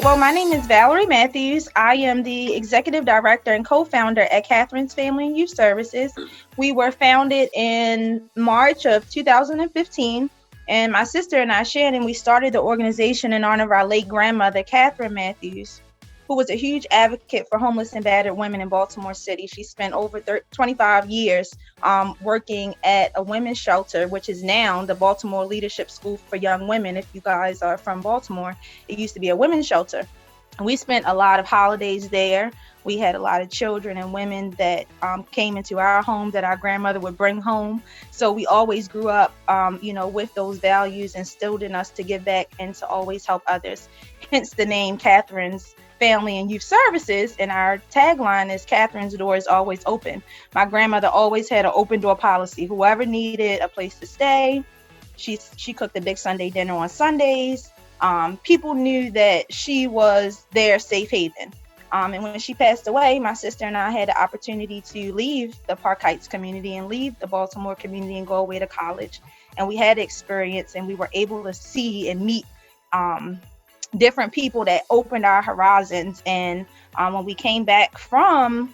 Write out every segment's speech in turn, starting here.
Well, my name is Valarie Matthews. I am the executive director and co-founder at Catherine's Family and Youth Services. We were founded in March of 2015, and my sister and I, Shannon, we started the organization in honor of our late grandmother, Catherine Matthews, who was a huge advocate for homeless and battered women in Baltimore City. She spent over 25 years working at a women's shelter, which is now the Baltimore Leadership School for Young Women. If you guys are from Baltimore, it used to be a women's shelter. We spent a lot of holidays there. We had a lot of children and women that came into our home that our grandmother would bring home. So we always grew up, with those values instilled in us to give back and to always help others. Hence the name Catherine's Family and Youth Services. And our tagline is Catherine's door is always open. My grandmother always had an open door policy. Whoever needed a place to stay, she cooked a big Sunday dinner on Sundays. People knew that she was their safe haven. And when she passed away, my sister and I had the opportunity to leave the Park Heights community and leave the Baltimore community and go away to college. And we had experience, and we were able to see and meet different people that opened our horizons. And when we came back from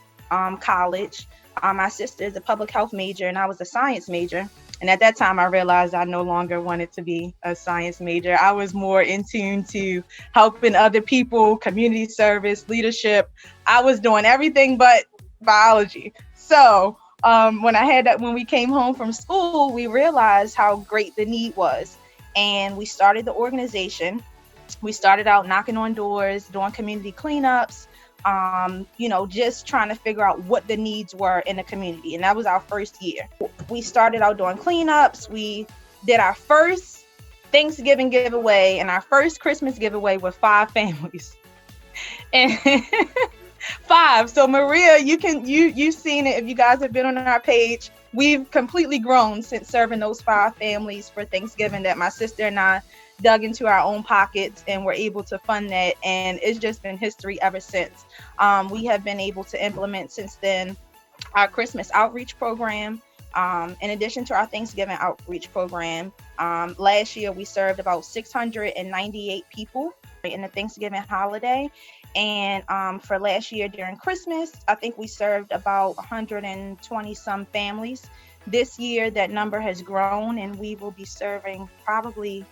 college, my sister is a public health major and I was a science major. And at that time, I realized I no longer wanted to be a science major. I was more in tune to helping other people, community service, leadership. I was doing everything but biology. So when we came home from school, we realized how great the need was. And we started the organization. We started out knocking on doors, doing community cleanups, just trying to figure out what the needs were in the community. And that was our first year. We started out doing cleanups. We did our first Thanksgiving giveaway and our first Christmas giveaway with 5 families. And 5. So Maria, you've seen it if you guys have been on our page. We've completely grown since serving those 5 families for Thanksgiving that my sister and I dug into our own pockets and were able to fund that. And it's just been history ever since. We have been able to implement since then our Christmas outreach program. In addition to our Thanksgiving outreach program, last year we served about 698 people in the Thanksgiving holiday. And for last year during Christmas, I think we served about 120 some families. This year, that number has grown, and we will be serving probably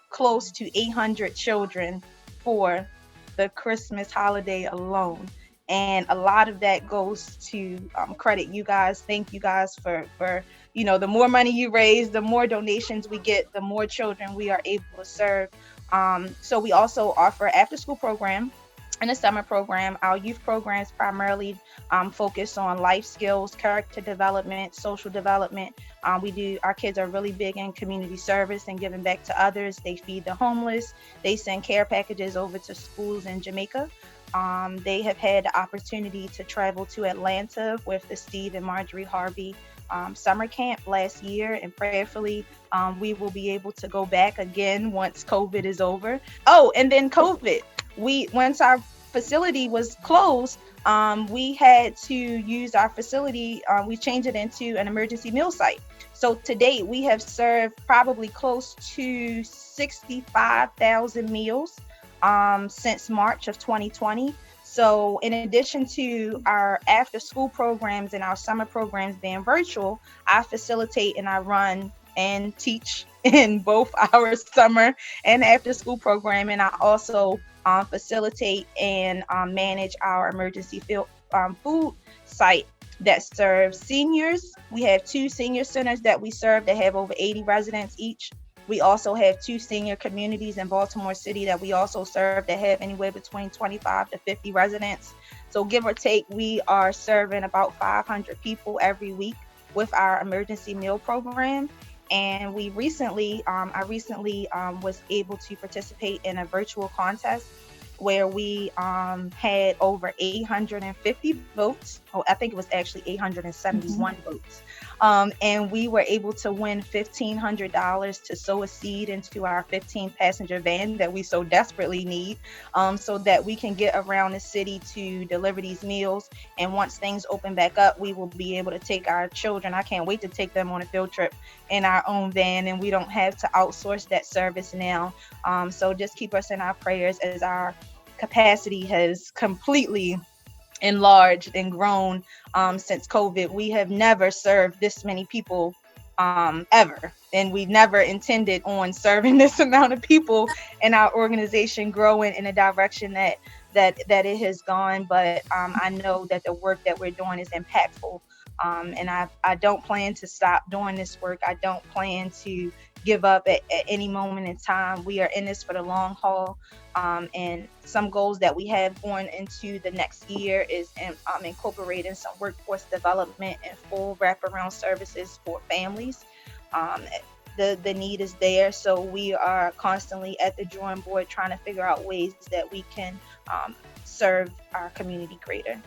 close to 800 children for the Christmas holiday alone. And a lot of that goes to credit you guys. Thank you guys for the more money you raise, the more donations we get, the more children we are able to serve. So we also offer after school program and a summer program. Our youth programs primarily focus on life skills, character development, social development. Our kids are really big in community service and giving back to others. They feed the homeless. They send care packages over to schools in Jamaica. They have had the opportunity to travel to Atlanta with the Steve and Marjorie Harvey summer camp last year, and prayerfully we will be able to go back again once COVID is over. Oh, and then COVID. Once our facility was closed, we had to use our facility. We changed it into an emergency meal site. So to date, we have served probably close to 65,000 meals since March of 2020. So in addition to our after school programs and our summer programs being virtual, I facilitate and I run and teach in both our summer and after school program. And I also facilitate and manage our emergency food site that serves seniors. We have 2 senior centers that we serve that have over 80 residents each. We also have 2 senior communities in Baltimore City that we also serve that have anywhere between 25 to 50 residents. So give or take, we are serving about 500 people every week with our emergency meal program. And I recently was able to participate in a virtual contest where we had over 850 votes. Oh, I think it was actually 871 votes. And we were able to win $1,500 to sow a seed into our 15-passenger van that we so desperately need, so that we can get around the city to deliver these meals. And once things open back up, we will be able to take our children. I can't wait to take them on a field trip in our own van, and we don't have to outsource that service now. So just keep us in our prayers as our capacity has completely enlarged and grown since COVID. We have never served this many people ever. And we never intended on serving this amount of people in our organization growing in a direction that it has gone. But I know that the work that we're doing is impactful. And I don't plan to stop doing this work. I don't plan to give up at any moment in time. We are in this for the long haul. And some goals that we have going into the next year is incorporating some workforce development and full wraparound services for families. Um, the need is there, so we are constantly at the drawing board trying to figure out ways that we can serve our community greater.